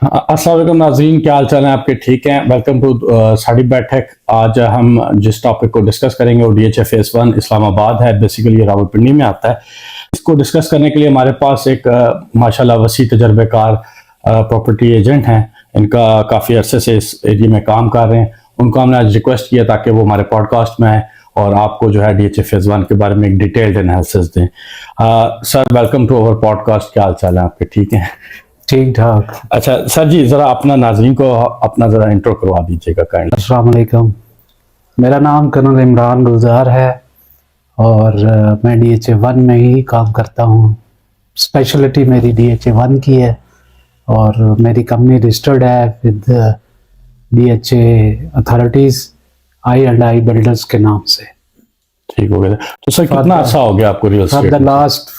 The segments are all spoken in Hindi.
अस्सलाम वालेकुम नाज़रीन, क्या हाल चाल है आपके? ठीक हैं। वेलकम टू साड़ी बैठक। आज हम जिस टॉपिक को डिस्कस करेंगे वो DHA फेज़ 1 इस्लामाबाद है। बेसिकली ये रावलपिंडी में आता है। इसको डिस्कस करने के लिए हमारे पास एक माशाल्लाह वसी तजर्बेकार प्रॉपर्टी एजेंट हैं। इनका काफ़ी अरसे से इस एरिया में काम कर रहे हैं। उनको हमने आज रिक्वेस्ट किया ताकि वो हमारे पॉडकास्ट में आए और आपको जो है DHA फेज़ 1 के बारे में एक डिटेल्ड एनालिसिस दें। Sir, welcome to our podcast. क्या हाल चाल है आपके? ठीक हैं? ठीक ठाक। अच्छा सर जी, ज़रा अपना नाज़रीन को अपना ज़रा इंट्रो करवा दीजिएगा काइंडली। अस्सलाम वालेकुम, मेरा नाम कर्नल इमरान गुलजार है और मैं DHA 1 में ही काम करता हूँ। स्पेशलिटी मेरी DHA 1 की है और मेरी कंपनी रजिस्टर्ड है with DHA authorities I&I builders के नाम से। ठीक हो गया। तो सर कितना अच्छा हो गया आपको real for estate? The last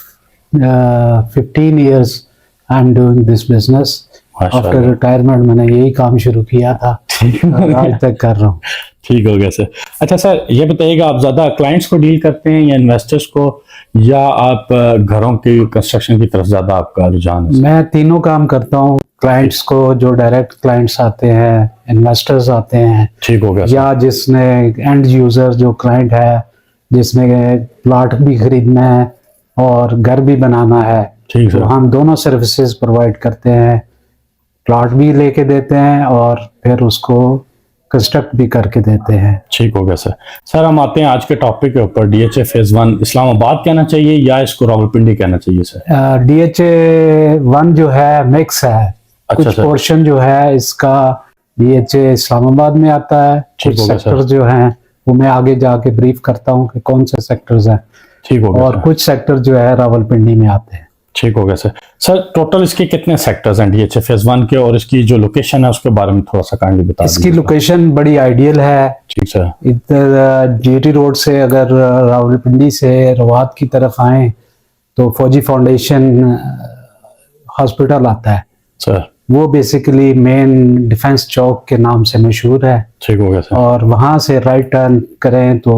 15 years I am doing this business. After retirement मैंने यही काम शुरू किया था और आज तक कर रहा हूँ। ठीक हो गया सर। अच्छा सर, ये बताइएगा, आप ज़्यादा क्लाइंट्स को डील करते हैं या इन्वेस्टर्स को, या आप घरों की कंस्ट्रक्शन की तरफ ज़्यादा आपका रुझान है? मैं तीनों काम करता हूँ। क्लाइंट्स को जो डायरेक्ट क्लाइंट्स आते हैं, इन्वेस्टर्स आते हैं, ठीक हो गया सर। या जिसने एंड यूजर जो क्लाइंट है जिसने प्लॉट भी खरीदना है और घर भी बनाना है, ठीक तो सर। हम दोनों सर्विसेज प्रोवाइड करते हैं। प्लॉट भी लेके देते हैं और फिर उसको कंस्ट्रक्ट भी करके देते हैं। ठीक हो गया सर। सर हम आते हैं आज के टॉपिक के ऊपर। DHA फेज़ 1 इस्लामाबाद कहना चाहिए या इसको रावलपिंडी कहना चाहिए सर? DHA 1 जो है मिक्स है। अच्छा कुछ सर। पोर्शन जो है इसका DHA इस्लामाबाद में आता है, ठीक कुछ हो गया सर। सेक्टर जो हैं वो मैं आगे जाके ब्रीफ करता हूँ कि कौन से सेक्टर्स हैं, ठीक हो गया और सर। कुछ सेक्टर जो है रावलपिंडी में आते हैं। ठीक हो गया सर। सर टोटल इसके कितने सेक्टर्स हैं DHA फेज़ 1 के, और इसकी जो लोकेशन है उसके बारे में थोड़ा सा काइंडली बता इसकी दीजिएगा। लोकेशन बड़ी आइडियल है। ठीक सर। इधर GT रोड से अगर रावलपिंडी से रवात की तरफ आए तो फौजी फाउंडेशन हॉस्पिटल आता है। सर वो बेसिकली मेन डिफेंस चौक के नाम से मशहूर है। ठीक हो गया सर। और वहाँ से राइट टर्न करें तो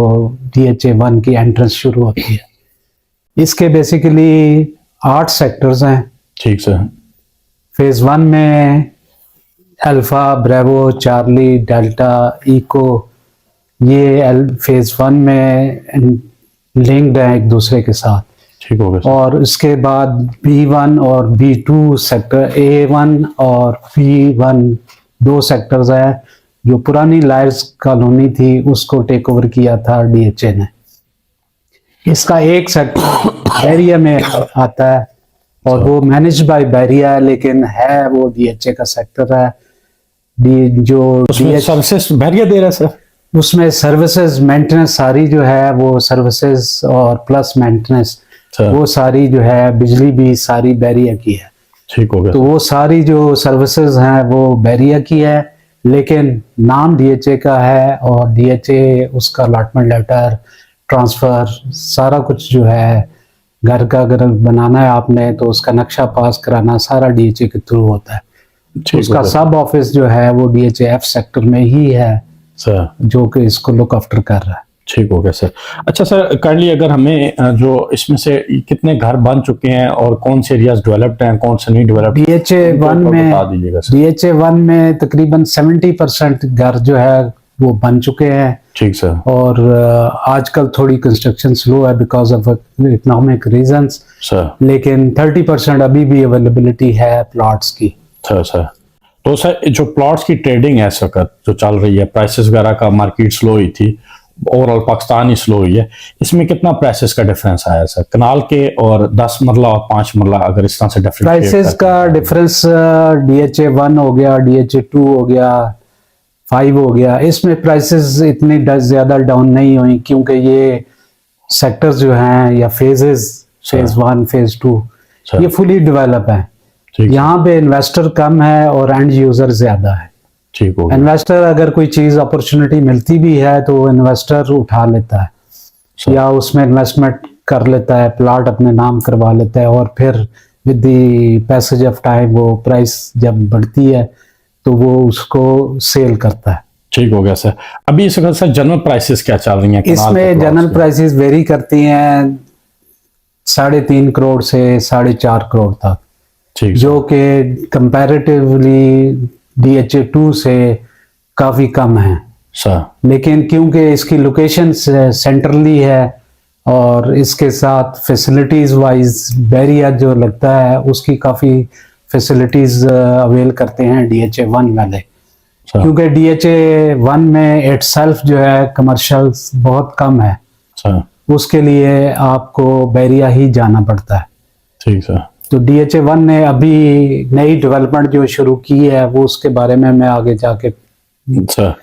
DHA 1 की एंट्रेंस शुरू होती है। इसके बेसिकली 8 सेक्टर्स हैं। ठीक सर। फेज़ 1 में alpha, bravo, Charlie, delta, echo, ये फेज़ 1 में लिंक्ड हैं एक दूसरे के साथ। ठीक हो गया सर। और उसके बाद B1 और B2 सेक्टर, A1 और B1 दो सेक्टर्स हैं जो पुरानी लायर्स कॉलोनी थी उसको टेक ओवर किया था DHA ने। इसका एक सेक्टर बैरिया में आता है और वो मैनेज बाय बैरिया है, लेकिन है वो DHA का सेक्टर है। जो उसमें सर्विसेज बैरिया दे रहा है सर? उसमें सर्विसेज मेंटेनेंस सारी जो है वो सर्विसेज और प्लस मेंटेनेंस वो सारी जो है, बिजली भी सारी बैरिया की है। ठीक हो गया। तो वो सारी जो सर्विसेज हैं वो बैरिया की है, लेकिन नाम DHA का है और DHA उसका अलॉटमेंट लेटर, ट्रांसफर, सारा कुछ जो है, घर का अगर बनाना है आपने तो उसका नक्शा पास कराना सारा DHA के थ्रू होता है। उसका सब ऑफिस जो है वो DHA F सेक्टर में ही है सर, जो कि इसको लुक आफ्टर कर रहा है। ठीक हो गया सर। अच्छा सर, काइंडली अगर हमें जो इसमें से कितने घर बन चुके हैं और कौन से एरियाज डेवलप्ड हैं, कौन से नहीं डेवलप्ड, DHA 1 में बता दीजिएगा सर। DHA 1 में तकरीबन 70% घर जो है वो बन चुके हैं। ठीक सर। और आजकल थोड़ी कंस्ट्रक्शन स्लो है because of economic reasons sir, लेकिन 30% अभी भी अवेलेबिलिटी है प्लॉट्स की। सर तो सर जो प्लॉट्स की ट्रेडिंग है इस वक्त जो चल रही है, प्राइसेस वगैरह का मार्केट स्लो हुई थी, ओवरऑल पाकिस्तान ही स्लो हुई है, इसमें कितना प्राइसेस का डिफरेंस आया सर कनाल के और 10 मरला और 5 मरला, अगर इस तरह से प्राइसेस का डिफरेंस DHA 1 हो गया, DHA 2 हो गया, 5 हो गया, इसमें प्राइसेस इतनी ज्यादा डाउन नहीं हुई क्योंकि ये सेक्टर्स जो हैं या फेजेस, फेज 1, फेज 2 ये फुली डेवलप है। यहाँ पे इन्वेस्टर कम है और एंड यूजर ज्यादा है। ठीक हो। इन्वेस्टर अगर कोई चीज अपॉर्चुनिटी मिलती भी है तो इन्वेस्टर उठा लेता है या उसमें इन्वेस्टमेंट कर लेता है, प्लॉट अपने नाम करवा लेता है और फिर with the passage of time वो प्राइस जब बढ़ती है तो वो उसको सेल करता है। ठीक हो गया सर। अभी इस वक्त सर जनरल प्राइसेस क्या चल रही हैं? इसमें जनरल प्राइसेस वेरी करती हैं 3.5 करोड़ से 4.5 करोड़ तक। ठीक जो कि कंपैरेटिवली DHA2 से काफ़ी कम है। सर। लेकिन क्योंकि इसकी लोकेशन सेंट्रली है और इसके साथ फैसिलिटीज़ वाइज बैरिया जो लगता है उसकी काफ़ी फैसिलिटीज़ अवेल करते हैं DHA1 वाले, सर। क्योंकि DHA1 में इटसेल्फ जो है कमर्शियल्स बहुत कम है, सर। उसके लिए आपको बैरिया ही जाना पड़ता है। ठीक सर। तो DHA1 ने अभी नई डेवलपमेंट जो शुरू की है वो उसके बारे में मैं आगे जाके सर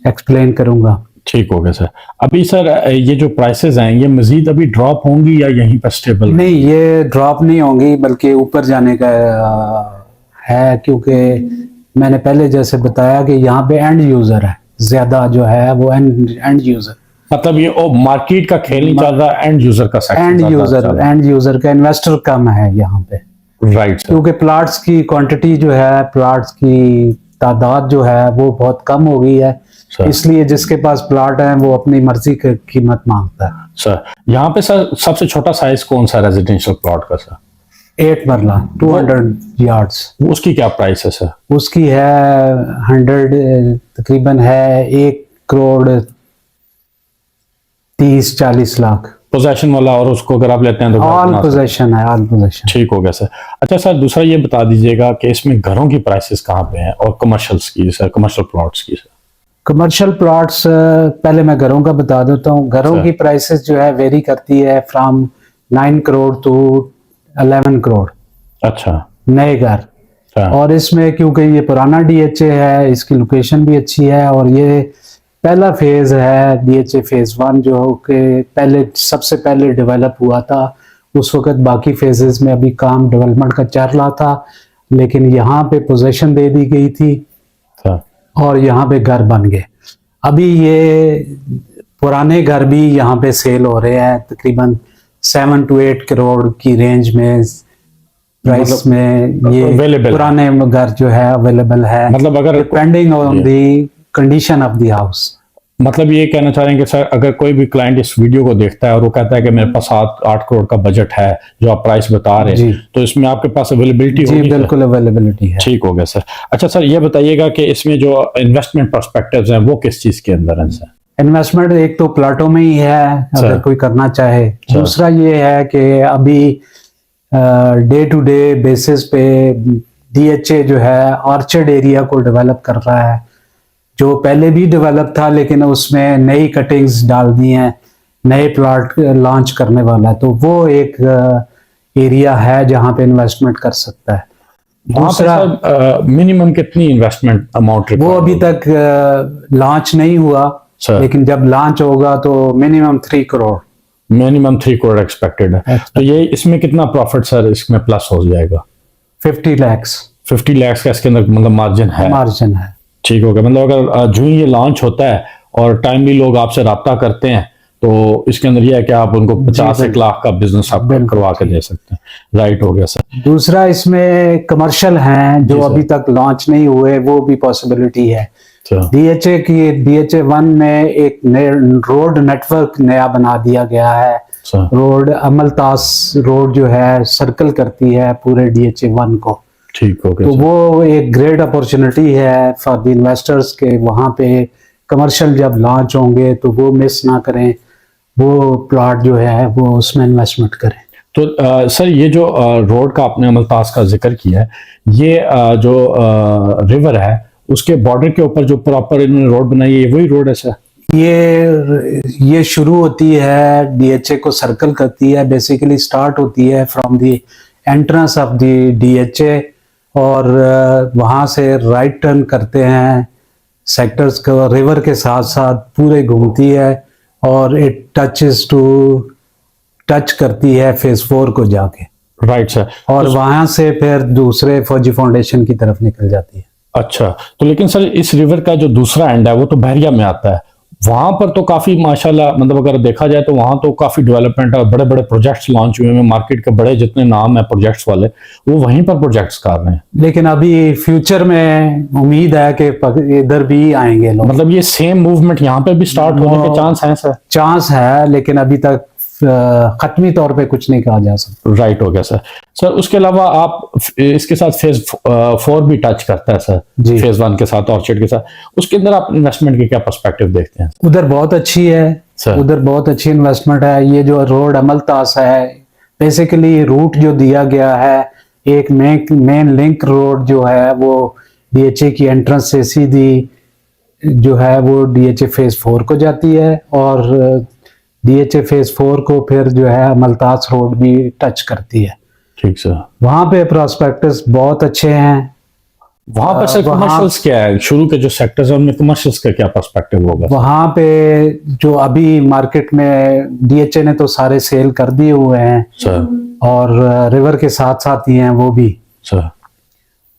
एक्सप्लेन करूंगा। ठीक हो गया सर। अभी सर ये जो प्राइसेस हैं ये मजीद अभी ड्रॉप होंगी या यहीं पर स्टेबल? नहीं, ये ड्रॉप नहीं होंगी बल्कि ऊपर जाने का है, क्योंकि मैंने पहले जैसे बताया कि यहाँ पे एंड यूजर है ज्यादा, जो है वो एंड यूजर, मतलब ये मार्केट का खेल नहीं चल रहा, एंड यूजर का सेक्टर, एंड यूजर का इन्वेस्टर कम है यहाँ पे। Right sir. क्योंकि प्लाट्स की क्वांटिटी जो है, प्लाट्स की तादाद जो है वो बहुत कम हो गई है, इसलिए जिसके पास प्लाट है वो अपनी मर्जी की कीमत मांगता है। सर यहाँ पे सर सबसे छोटा साइज कौन सा रेजिडेंशियल प्लॉट का सर? 8 मरला 200 यार्ड्स। उसकी क्या प्राइस है सर? उसकी है 100 तकरीबन है 1,30,40 लाख पोजेशन वाला, और उसको अगर आप लेते हैं तो ऑल पोजेशन है, ऑल पोजेशन। ठीक हो गया सर। अच्छा सर दूसरा ये बता दीजिएगा कि इसमें घरों की प्राइसेस कहाँ पे हैं और कमर्शियल्स की सर, कमर्शियल प्लॉट्स की सर? कमर्शियल प्लॉट्स पहले मैं घरों का बता देता हूँ। घरों की प्राइसेस जो है वेरी करती है फ्रॉम 9 करोड़ टू 11 करोड़। अच्छा। नए घर। और इसमें क्योंकि ये पुराना DHA है, इसकी लोकेशन भी अच्छी है, और ये पहला फेज है DHA फेज 1 जो कि पहले सबसे पहले डेवलप हुआ था। उस वक्त बाकी फेजेस में अभी काम डेवलपमेंट का चल रहा था, लेकिन यहाँ पे पोजीशन दे दी गई थी और यहाँ पे घर बन गए। अभी ये पुराने घर भी यहाँ पे सेल हो रहे हैं तकरीबन 7 to 8 करोड़ की रेंज में प्राइस में। ये पुराने घर जो है अवेलेबल है, मतलब अगर depending on the condition of the house. मतलब ये कहना चाह रहे हैं कि सर अगर कोई भी क्लाइंट इस वीडियो को देखता है और वो कहता है कि मेरे पास 7-8 करोड़ का बजट है जो आप प्राइस बता रहे हैं, तो इसमें आपके पास अवेलेबिलिटी होगी? जी बिल्कुल अवेलेबिलिटी है। ठीक हो गया सर। अच्छा सर ये बताइएगा कि इसमें जो इन्वेस्टमेंट पर्सपेक्टिव्स हैं वो किस चीज के अंदर हैं सर? इन्वेस्टमेंट एक तो प्लाटों में ही है अगर कोई करना चाहे। दूसरा ये है कि अभी डे टू डे बेसिस पे DHA जो है ऑर्चर्ड एरिया को डेवलप कर रहा है, जो पहले भी डेवलप था लेकिन उसमें नई कटिंग्स डाल दी हैं, नए प्लॉट लॉन्च करने वाला है, तो वो एक एरिया है जहां पे इन्वेस्टमेंट कर सकता है। दूसरा मिनिमम कितनी इन्वेस्टमेंट अमाउंट? वो अभी तक लॉन्च नहीं हुआ, लेकिन जब लॉन्च होगा तो मिनिमम 3 करोड़ एक्सपेक्टेड है। तो ये इसमें कितना प्रॉफिट सर इसमें प्लस हो जाएगा? 50 लाख का इसके अंदर मतलब मार्जिन है। ठीक हो गया। मतलब अगर जो ये लॉन्च होता है और टाइमली लोग आपसे राब्ता करते हैं तो इसके अंदर ये है कि आप उनको 50 लाख का बिजनेस आप करवा के दे सकते हैं। राइट हो गया सर। दूसरा इसमें कमर्शियल हैं जो अभी तक लॉन्च नहीं हुए, वो भी पॉसिबिलिटी है। DHA1 में एक रोड नेटवर्क नया बना दिया गया है। रोड अमलतास रोड जो है सर्कल करती है पूरे DHA1 को। ठीक हो गया। तो वो एक ग्रेट अपॉर्चुनिटी है फॉर द इन्वेस्टर्स के वहां पे कमर्शियल जब लॉन्च होंगे तो वो मिस ना करें, वो प्लॉट जो है वो उसमें इन्वेस्टमेंट करें। तो सर ये जो रोड का आपने अमलतास का जिक्र किया है, ये जो रिवर है उसके बॉर्डर के ऊपर जो प्रॉपर इन्होंने रोड बनाई है, वही रोड है सर? ये शुरू होती है DHA को सर्कल करती है, बेसिकली स्टार्ट होती है from the entrance of the DHA और वहां से राइट टर्न करते हैं सेक्टर्स को, रिवर के साथ साथ पूरे घूमती है और इट टच करती है फेज 4 को जाके। Right sir. और वहां से फिर दूसरे फौजी फाउंडेशन की तरफ निकल जाती है। अच्छा, तो लेकिन सर इस रिवर का जो दूसरा एंड है वो तो बहरिया में आता है, वहां पर तो काफी माशाल्लाह मतलब अगर देखा जाए तो वहां तो काफी डेवलपमेंट है, बड़े बड़े प्रोजेक्ट्स लॉन्च हुए हैं, मार्केट के बड़े जितने नाम है प्रोजेक्ट्स वाले वो वहीं पर प्रोजेक्ट्स कर रहे हैं। लेकिन अभी फ्यूचर में उम्मीद है कि इधर भी आएंगे लोग। मतलब ये सेम मूवमेंट यहाँ पे भी स्टार्ट होने के चांस हैं सर? चांस है, लेकिन अभी तक खत्मी तौर पे कुछ नहीं कहा जा सकता। राइट हो गया सर। सर उसके अलावा आप इसके साथ फेज 4 भी टच करता है सर, जी। फेज 1 के साथ ऑर्चिड के साथ, उसके अंदर आप इन्वेस्टमेंट के क्या पर्सपेक्टिव देखते हैं? उधर बहुत अच्छी है सर। उधर बहुत अच्छी इन्वेस्टमेंट है। ये जो रोड अमलतास है, बेसिकली रूट जो दिया गया है, एक मेन लिंक रोड जो है वो डीएचए की एंट्रेंस से सीधी जो है वो डीएचए फेज 4 को जाती है, और डीएचए फेज 4 को फिर जो है अमलतास रोड भी टच करती है। ठीक सर। वहां पे प्रोस्पेक्टस बहुत अच्छे हैं। वहां पर सर कमर्शियल्स क्या है, शुरू के जो सेक्टर्स है उनमें कमर्शियल्स का क्या पर्सपेक्टिव होगा? वहां पे जो अभी मार्केट में डीएचए ने तो सारे सेल कर दिए हुए हैं सर। और रिवर के साथ साथ ही हैं वो भी। सर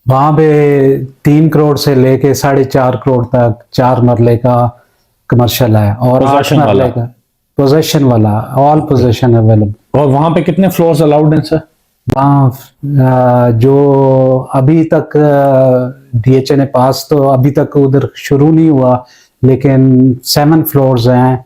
वहां पे 3 करोड़ से लेके 4.5 करोड़ तक 4 मरले का कमर्शियल है, और 8 Possession मरले वाला? का पोजेशन वाला, ऑल पोजेशन अवेलेबल। और वहां पे कितने फ्लोर्स अलाउड हैं सर? वहाँ जो अभी तक डीएचए ने पास तो अभी तक उधर शुरू नहीं हुआ, लेकिन 7 फ्लोर्स हैं,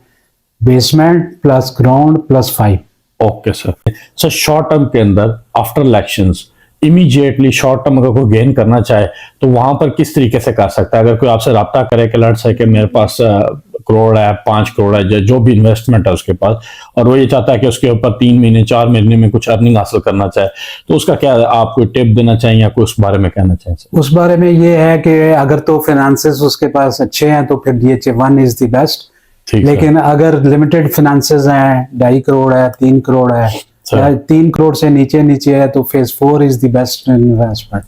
basement plus ground plus 5। Okay sir. Sir short term के अंदर after elections immediately short term अगर कोई गेन करना चाहे तो वहां पर किस तरीके से कर सकता है? अगर कोई आपसे रब्ता करे कि लड़ सके मेरे पास करोड़ है, 5 करोड़ है, जो भी इन्वेस्टमेंट है उसके पास, और वो ये चाहता है कि उसके ऊपर 3 महीने 4 महीने में कुछ अर्निंग हासिल करना चाहे, तो उसका क्या आप कोई टिप देना चाहिए या कोई उस बारे में कहना चाहिए सर? उस बारे में ये है कि अगर तो फाइनेंसेस उसके पास अच्छे हैं तो फिर डीएचए 1 इज द बेस्ट। ठीक है। लेकिन अगर लिमिटेड फाइनेंसेस हैं, 2.5 करोड़ है, 3 करोड़ है, या 3 करोड़ से नीचे नीचे है, तो phase 4 is the best investment.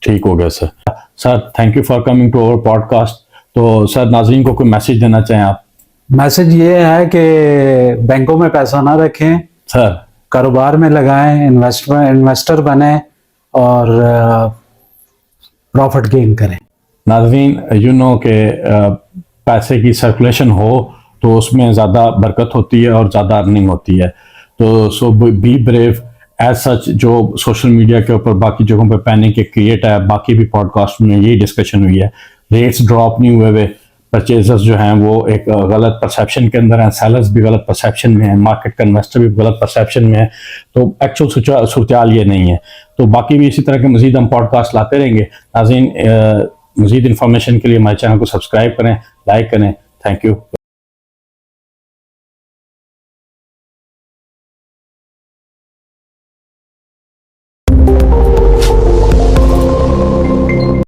ठीक हो गया sir. Sir thank you for coming to our podcast. तो सर नाज़रीन को कोई मैसेज देना चाहें आप? मैसेज ये है कि बैंकों में पैसा ना रखें सर, कारोबार में लगाएं, इन्वेस्टर बने और प्रॉफिट गेन करें। नाज़रीन यू नो के पैसे की सर्कुलेशन हो तो उसमें ज़्यादा बरकत होती है और ज़्यादा अर्निंग होती है। तो सो बी ब्रेव एज सच। जो सोशल मीडिया के ऊपर बाकी जगहों पे पैनिक के क्रिएट है, बाकी भी पॉडकास्ट में यही डिस्कशन हुई है, रेट्स ड्रॉप नहीं हुए हुए, परचेजर्स जो हैं वो एक गलत परसेप्शन के अंदर हैं, सेलर्स भी गलत परसेप्शन में है, मार्केट का इन्वेस्टर भी गलत परसेप्शन में है, तो एक्चुअल सूरत ये नहीं है। तो बाकी भी इसी तरह के मजीद हम पॉडकास्ट लाते रहेंगे। नाज़रीन मजीद इन्फॉर्मेशन के लिए हमारे चैनल को सब्सक्राइब करें, लाइक करें। Thank you.